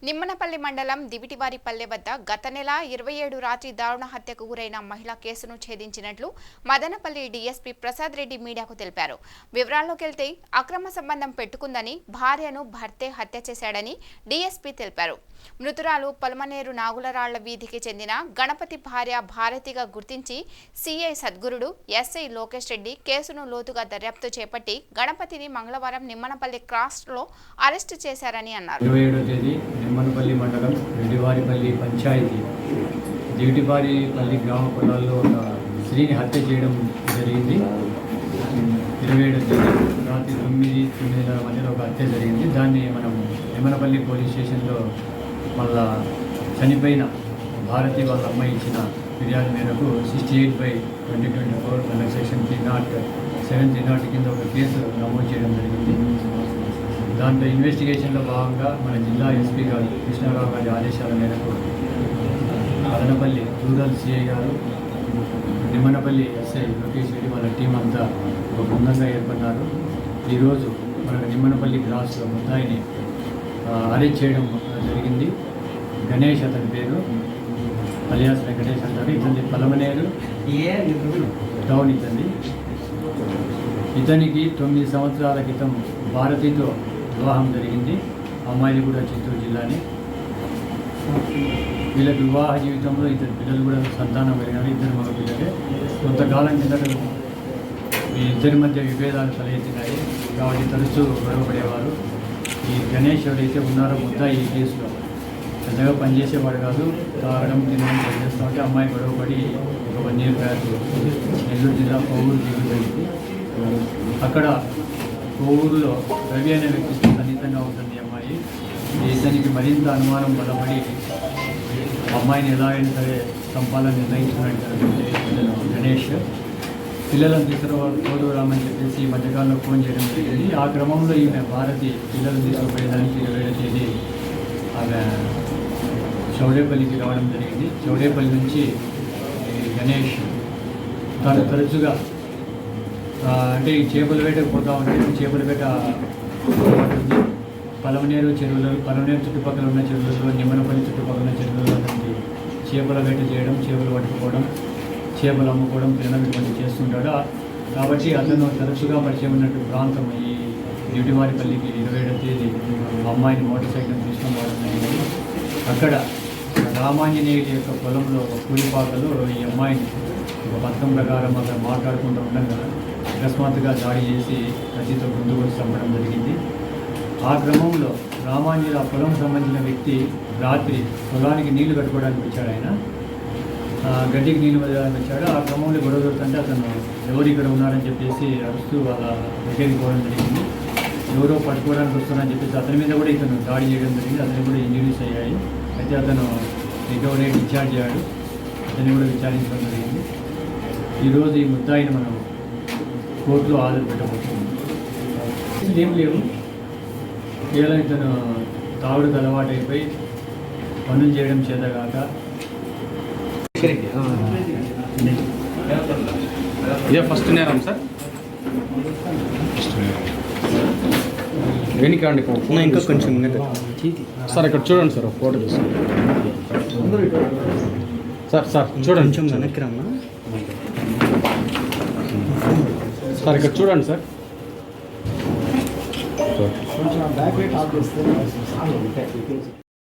నిమ్మనపల్లి మండలం దివిటివారిపల్లె వద్ద గత నెల 27 రాత్రి దారుణ హత్యకు గురైన మహిళ కేసును ఛేదించినట్లు మదనపల్లి డీఎస్పీ ప్రసాద్ రెడ్డి మీడియాకు తెలిపారు. వివరాల్లోకి వెళ్తే అక్రమ సంబంధం పెట్టుకుందని భార్యను భర్తే హత్య చేశాడని డీఎస్పీ తెలిపారు. మృతురాలు పొలమనేరు నాగులరాళ్ల వీధికి చెందిన గణపతి భార్య భారతిగా గుర్తించి సీఐ సద్గురుడు, ఎస్ఐ లోకేష్ రెడ్డి కేసును లోతుగా దర్యాప్తు చేపట్టి గణపతిని మంగళవారం నిమ్మనపల్లి క్రాస్లో అరెస్టు చేశారని అన్నారు. నిమ్మనపల్లి మండలం రెడ్డివారిపల్లి పంచాయతీ దివిటివారిపల్లి గ్రామ పొలాల్లో ఒక స్త్రీని హత్య చేయడం జరిగింది. 27 తేదీ రాత్రి 9:30 మధ్యలో ఒక హత్య జరిగింది. దాన్ని మనం నిమ్మనపల్లి పోలీస్ స్టేషన్లో మళ్ళా చనిపోయిన భారతి వాళ్ళ అమ్మాయి ఇచ్చిన ఫిర్యాదు మేరకు 68/2024 మన సెక్షన్ 307 కింద ఒక కేసు నమోదు చేయడం జరిగింది. దాంట్లో ఇన్వెస్టిగేషన్లో భాగంగా మన జిల్లా ఎస్పీ గారు కృష్ణారావు గారి ఆదేశాల మేరకు మదనపల్లి రూరల్ సిఐ గారు, నిమ్మనపల్లి ఎస్ఐ లోకేష్ రెడ్డి వాళ్ళ టీం అంతా ఒక బృందంగా ఏర్పడినారు. ఈరోజు మనకు నిమ్మనపల్లి క్రాస్లో ముద్దాయిని అరెస్ట్ చేయడం జరిగింది. గణేష్ అతని పేరు, అలియాస్ గణేష్ అంటారు. ఇతని పలమనేరు టౌన్. ఇతనికి 9 సంవత్సరాల క్రితం భారతితో వివాహం జరిగింది. అమ్మాయిలు కూడా చిత్తూరు జిల్లానే. వీళ్ళకి వివాహ జీవితంలో ఇద్దరు పిల్లలు కూడా సంతానం కలిగినారు. ఇద్దరు మగ పిల్లలే. కొంతకాలం కిందట ఈ ఇద్దరి మధ్య విభేదాలు తలెత్తినాయి కాబట్టి తరచూ గొడవపడేవారు. ఈ గణేష్ ఎవరైతే ఉన్నారో ముద్దాయి ఈ కేసులో పెద్దగా పనిచేసేవాడు కాదు. తాగడం తినడం పనిచేస్తామంటే అమ్మాయి గొడవపడి ఒక 1 year బ్యాక్ నెల్లూరు జిల్లా కోవూరు దిగుతుంది. అక్కడ కోవూరులో రవి అనే వ్యక్తితో సన్నిహితంగా ఉంటుంది అమ్మాయి. ఇతనికి మరింత అనుమానం బలపడి అమ్మాయిని ఎలాగైనా సరే చంపాలని నిర్ణయించుకున్నట్టు గణేష్ పిల్లలను తీసుకురావడం రామని చెప్పేసి ఈ మధ్యకాలంలో ఫోన్ చేయడం జరిగింది. ఆ క్రమంలో ఈమె భారతి పిల్లలను తీసుకుపోయేదానికి 27వ తేదీ ఆమె చౌడేపల్లికి రావడం జరిగింది. చౌడేపల్లి నుంచి గణేష్ తను తరచుగా అంటే ఈ చేపల వేటకు పోతా ఉంటే చేపల వేట ఉంటుంది. పలమనేరు చుట్టుపక్కల ఉన్న చెరువులలో, నిమ్మనపల్లి చుట్టుపక్కల ఉన్న చెరువులలో అతనికి చేపల వేట చేయడం, చేపలు పట్టుకోవడం, చేపలు అమ్ముకోవడం, తినడం ఇటువంటి చేస్తుంటాడు. కాబట్టి అతను తరచుగా పరిచయం ఉన్నట్టు ప్రాంతం ఈ దివిటివారిపల్లికి 27వ తేదీ అమ్మాయిని మోటార్ సైకిల్ తీసుకొని పోవడం జరిగింది. అక్కడ రామాంజనేయుడి యొక్క పొలంలో కూలిపాకలో ఈ అమ్మాయిని ఒక పథకం ప్రకారం అక్కడ మాట్లాడుకుంటూ ఉండగా అకస్మాత్తుగా దాడి చేసి కత్తితో ముందుకు చంపడం జరిగింది. ఆ క్రమంలో రామాంజనేయుడు ఆ పొలం సంబంధించిన వ్యక్తి రాత్రి పొలానికి నీళ్లు కట్టుకోవడానికి వచ్చాడు. ఆయన గడ్డికి నీళ్లు వదలడానికి వచ్చాడు. ఆ క్రమంలో గొడవ దొరుకుతుంటే అతను ఎవరు ఇక్కడ ఉన్నారని చెప్పేసి అరుస్తూ వాళ్ళ దగ్గరికి పోవడం జరిగింది. ఎవరో పట్టుకోవడానికి వస్తున్నారని చెప్పేసి అతని మీద కూడా ఇతను దాడి చేయడం జరిగింది. అతను కూడా ఇంజరీస్ అయ్యాయి. అయితే అతను రికవరీ డిశ్చార్జ్ అయ్యాడు. అతన్ని కూడా విచారించడం జరిగింది. ఈరోజు ఈ ముద్దాయిని మనం కోర్టులో హాజరు పెట్టబోతున్నాం. ఏం లేవు, కేవలం ఇతను తాగుడుకు అలవాటైపోయి పనులు చేయడం చేతగాక ఇదే ఫస్ట్ నేరం సార్. వెనకండి ఇంకా కొంచెం సార్ ఇక్కడ చూడండి సార్, ఒక ఫోటో తీసుకోండి సార్ చూడండి కొంచెం వెనక్కి రమ్మా సార్, ఇక్కడ చూడండి సార్.